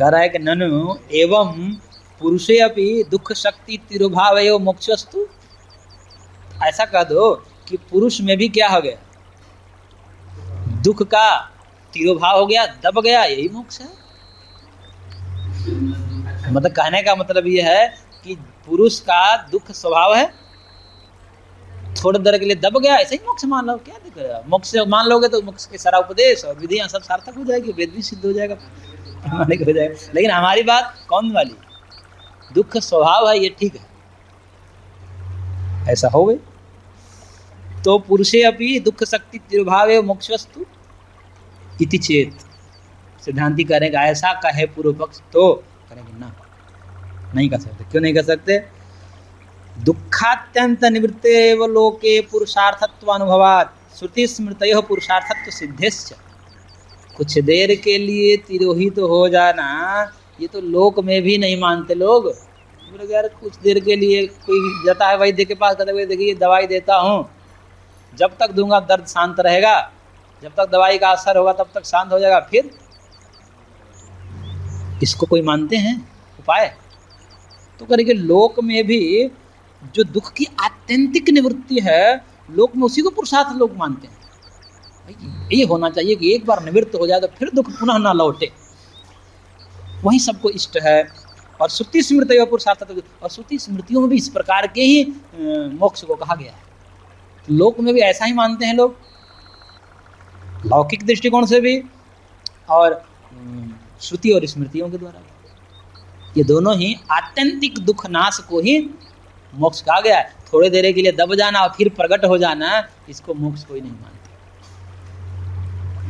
कह रहा है कि ननु एवं पुरुषे अपि दुख शक्ति तिरुभाव एव मोक्षस्तु। ऐसा कह दो कि पुरुष में भी क्या हो गया, दुख का तिरोभाव हो गया, दब गया, यही मोक्ष है। मतलब कहने का मतलब ये है कि पुरुष का दुख स्वभाव है, थोड़ी देर के लिए दब गया, ऐसे ही मोक्ष मान लो। क्या दिक्कत है, मोक्ष मान लोगे तो मोक्ष के सारा उपदेश और विधियां सब सार्थक हो जाएगी, वेद भी सिद्ध हो जाएगा, प्रमाणिक हो जाएगा। लेकिन हमारी बात कौन वाली, दुख स्वभाव है, ये ठीक है, ऐसा हो गए तो पुरुषे अपि दुख शक्ति तिरुभावे मोक्षस्तु इति चेत। सिद्धांति करेगा ऐसा कहे पूर्व पक्ष तो करेंगे ना, नहीं कर सकते। क्यों नहीं कर सकते, दुखात्यंत निवृत्ते एव लोके पुरुषार्थत्व अनुभवात् श्रुति स्मृतयो पुरुषार्थत्व सिद्धेश्च। कुछ देर के लिए तिरोहित तो हो जाना, ये तो लोक में भी नहीं मानते लोग। बोले यार कुछ देर के लिए कोई जाता है वैद्य के पास, कहते हुए देखिए दवाई देता हूँ, जब तक दूंगा दर्द शांत रहेगा, जब तक दवाई का असर होगा तब तक शांत हो जाएगा, फिर इसको कोई मानते हैं उपाय? तो करेंगे लोक में भी जो दुख की आत्यंतिक निवृत्ति है, लोक में उसी को पुरुषार्थ लोग मानते हैं। ये होना चाहिए कि एक बार निवृत्त हो जाए तो फिर दुख पुनः ना लौटे, वही सबको इष्ट है। और श्रुति स्मृतियों पुरुषार्थ, और श्रुति स्मृतियों में भी इस प्रकार के ही मोक्ष को कहा गया है। तो लोक में भी ऐसा ही मानते हैं लोग, लौकिक दृष्टिकोण से भी और श्रुति और स्मृतियों के द्वारा। ये दोनों ही आत्यंतिक दुख नाश को ही मोक्ष कहा गया है। थोड़े देर के लिए दब जाना और फिर प्रकट हो जाना, इसको मोक्ष कोई नहीं मानते।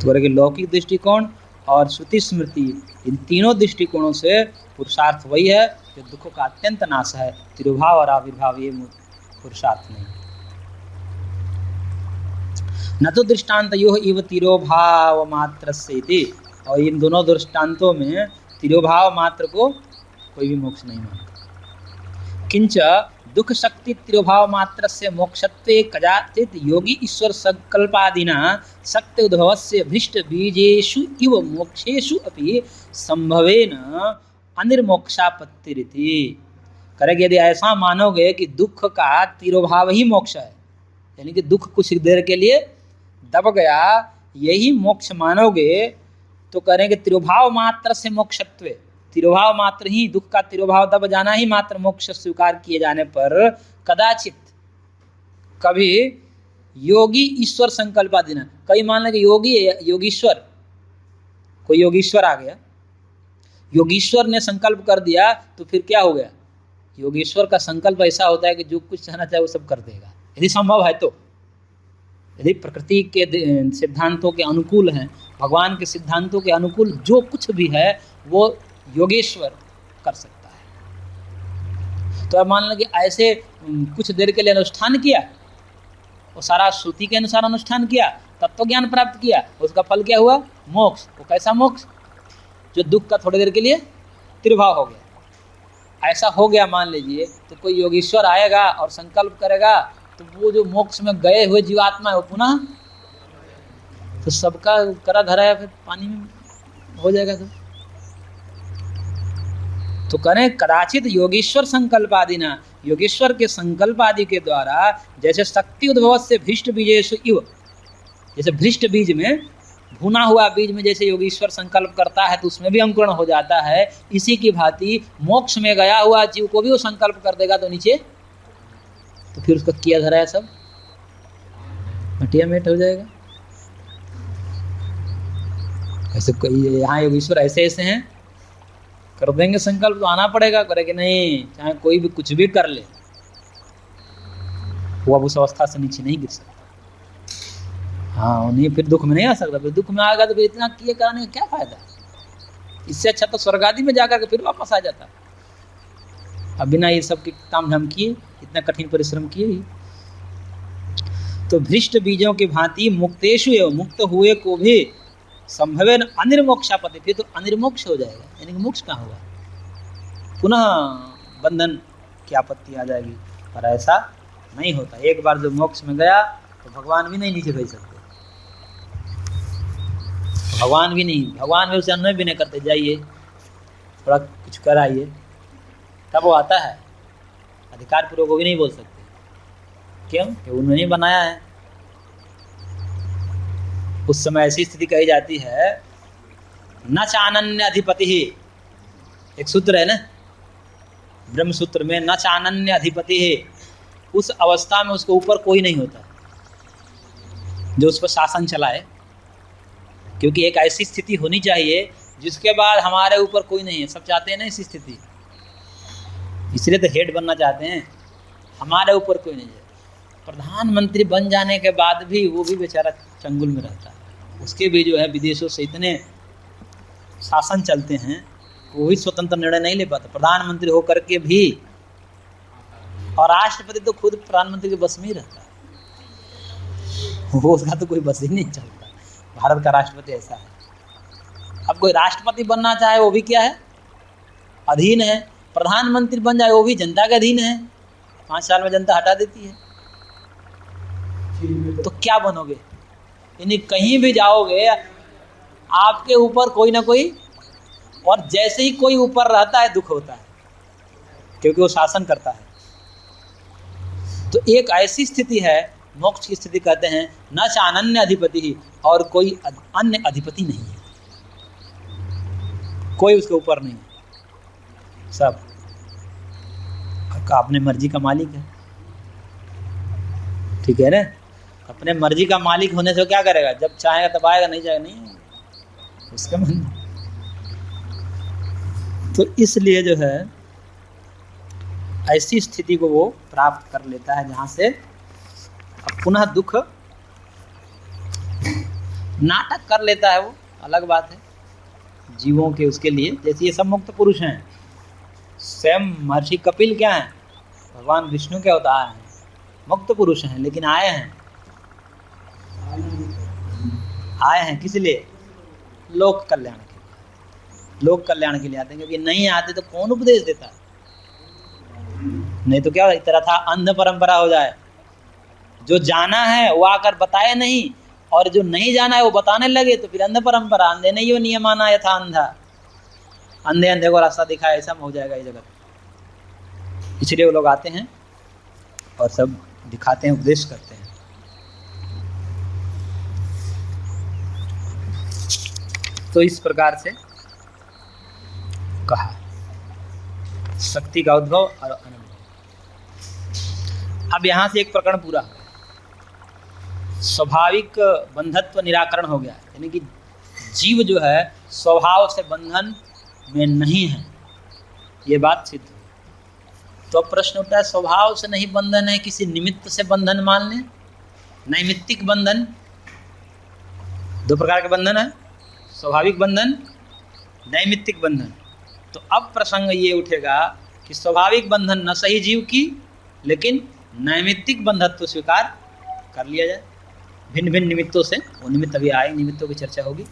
तो लौकिक दृष्टिकोण और श्रुति स्मृति, इन तीनों दृष्टिकोणों से पुरुषार्थ वही है जो दुखों का अत्यंत नाश है। तिरुभाव और आविर्भाव ये पुरुषार्थ नहीं। न तो दृष्टान्तयोः इव तिरोभाव मात्रस्येति, और इन दोनों दृष्टांतों में तिरोभाव मात्र को कोई भी मोक्ष नहीं मानता। किंच दुख शक्ति तिरोभाव मात्र से मोक्षत्वे कदाचित योगी ईश्वर संकल्पादिना शक्ति उद्भवस्य भ्रष्ट बीजेषु इव मोक्षेषु अपि संभवेन अनिर्मोक्षापत्तिरिति। करेंगे यदि ऐसा मानोगे कि दुख का तिरोभाव ही मोक्ष है, यानी कि दुख कुछ देर के लिए दब गया, यही मोक्ष मानोगे, तो करेंगे तिरोभाव मात्र से मोक्षत्वे, तिरोभाव मात्र ही, दुख का तिरोभाव दब जाना ही मात्र मोक्ष स्वीकार किए जाने पर कदाचित कभी योगी ईश्वर संकल्पादिना, कई मान लेंगे योगी योगीश्वर, कोई योगीश्वर आ गया, योगीश्वर ने संकल्प कर दिया, तो फिर क्या हो गया, योगीश्वर का संकल्प ऐसा होता है कि जो कुछ चाहना चाहे वो सब कर देगा, यदि संभव है तो। यदि प्रकृति के सिद्धांतों के अनुकूल हैं, भगवान के सिद्धांतों के अनुकूल जो कुछ भी है वो योगेश्वर कर सकता है। तो अब मान लो कि ऐसे कुछ देर के लिए अनुष्ठान किया, वो सारा श्रुति के अनुसार अनुष्ठान किया, तत्व ज्ञान प्राप्त किया, उसका फल क्या हुआ, मोक्ष। वो कैसा मोक्ष, जो दुख का थोड़ी देर के लिए तिरोभाव हो गया, ऐसा हो गया मान लीजिए। तो कोई योगीश्वर आएगा और संकल्प करेगा, तो वो जो मोक्ष में गए हुए जीवात्मा है वो पुनः तो सबका करा धरा है, फिर पानी में हो जाएगा। तो करें कदाचित योगेश्वर संकल्प आदि ना, योगेश्वर के संकल्प आदि के द्वारा, जैसे शक्ति उद्भव से भ्रष्ट बीजेषु इव, जैसे भ्रष्ट बीज में, भुना हुआ बीज में जैसे योगेश्वर संकल्प करता है तो उसमें भी अंकुरण हो जाता है, इसी की भांति मोक्ष में गया हुआ जीव को भी वो संकल्प कर देगा तो नीचे, तो फिर उसका किया धरा है सब मटिया मेट हो जाएगा। ऐसे यहाँ योगेश्वर ऐसे ऐसे हैं, कर देंगे संकल्प तो आना पड़ेगा, करे कि नहीं, चाहे कोई भी कुछ भी कर ले, वो अब उस अवस्था से नीचे नहीं गिर सकता। हाँ, नहीं फिर दुख में नहीं आ सकता, फिर दुख में आएगा तो फिर इतना किए कराने का क्या फायदा। इससे अच्छा तो स्वर्ग आदि में जाकर के फिर वापस आ जाता। अब बिना ये सब के काम धाम किए, इतना कठिन परिश्रम किए ही। तो भ्रष्ट बीजों की भांति मुक्तेषु एवं, मुक्त हुए को भी संभवेन अनिर्मोक्षापत्ति, फिर तो अनिर्मोक्ष हो जाएगा, यानी कि मोक्ष कहाँ हुआ, पुनः बंधन की आपत्ति आ जाएगी। पर ऐसा नहीं होता। एक बार जो मोक्ष में गया तो भगवान भी नहीं नीचे भेज सकते, भगवान भी नहीं, भगवान भी उसे अन्वय भी नहीं करते, जाइए थोड़ा कुछ कर आइए, तब वो आता है। अधिकार पूर्वक वो भी नहीं बोल सकते, क्यों? कि उन्होंने बनाया है। उस समय ऐसी स्थिति कही जाती है, न चानन्य अधिपति ही, एक सूत्र है ना ब्रह्म सूत्र में, न चानन्य अधिपति है। उस अवस्था में उसके ऊपर कोई नहीं होता जो उस पर शासन चलाए, क्योंकि एक ऐसी स्थिति होनी चाहिए जिसके बाद हमारे ऊपर कोई नहीं है। सब चाहते हैं ना ऐसी स्थिति, इसलिए तो हेड बनना चाहते हैं, हमारे ऊपर कोई नहीं है। प्रधानमंत्री बन जाने के बाद भी वो भी बेचारा चंगुल में रहता है, उसके भी जो है विदेशों से इतने शासन चलते हैं, वो भी स्वतंत्र निर्णय नहीं ले पाता प्रधानमंत्री होकर के भी। और राष्ट्रपति तो खुद प्रधानमंत्री के बस में ही रहता है, वो उसका तो कोई बस ही नहीं चलता। भारत का राष्ट्रपति ऐसा है। अब कोई राष्ट्रपति बनना चाहे वो भी क्या है, अधीन है। प्रधानमंत्री बन जाए वो भी जनता के अधीन है, 5 साल में जनता हटा देती है। तो क्या बनोगे? यानी कहीं भी जाओगे आपके ऊपर कोई ना कोई, और जैसे ही कोई ऊपर रहता है दुख होता है, क्योंकि वो शासन करता है। तो एक ऐसी स्थिति है, मोक्ष की स्थिति कहते हैं, न चानन्य अधिपति ही, और कोई अन्य अधिपति नहीं है, कोई उसके ऊपर नहीं है, सब अपने मर्जी का मालिक है। ठीक है ना? अपने मर्जी का मालिक होने से क्या करेगा? जब चाहेगा तब आएगा, नहीं चाहेगा नहीं, उसका मन। तो इसलिए जो है ऐसी स्थिति को वो प्राप्त कर लेता है जहां से पुनः दुख नाटक कर लेता है। वो अलग बात है जीवों के, उसके लिए। जैसे ये सब मुक्त पुरुष हैं, स्वयं महर्षि कपिल क्या हैं? भगवान विष्णु के अवतार हैं, मुक्त पुरुष हैं, लेकिन आए हैं किस लिए? लोक कल्याण के लिए। लोक कल्याण के लिए आते हैं, क्योंकि नहीं आते तो कौन उपदेश देता? नहीं तो क्या इस तरह था अंध परंपरा हो जाए, जो जाना है वो आकर बताए नहीं, और जो नहीं जाना है वो बताने लगे, तो फिर अंध परंपरा। अंधे नहीं हो नियमाना यथा अंधा, अंधे अंधे को रास्ता दिखाए, ऐसा हो जाएगा ये जगत। इसलिए वो लोग आते हैं और सब दिखाते हैं, उपदेश करते हैं। तो इस प्रकार से कहा शक्ति का उद्भव और अनुभव। अब यहां से एक प्रकरण पूरा, स्वाभाविक बंधत्व निराकरण हो गया, यानी कि जीव जो है स्वभाव से बंधन में नहीं है, ये बात सिद्ध हुई। तो अब प्रश्न उठता है, स्वभाव से नहीं बंधन है, किसी निमित्त से बंधन मान लें। नैमित्तिक बंधन, 2 प्रकार के बंधन है, स्वाभाविक बंधन, नैमित्तिक बंधन। तो अब प्रसंग ये उठेगा कि स्वाभाविक बंधन न सही जीव की, लेकिन नैमित्तिक बंधत्व स्वीकार कर लिया जाए भिन्न भिन्न निमित्तों से। वो निमित्त अभी आए, निमित्तों की चर्चा होगी।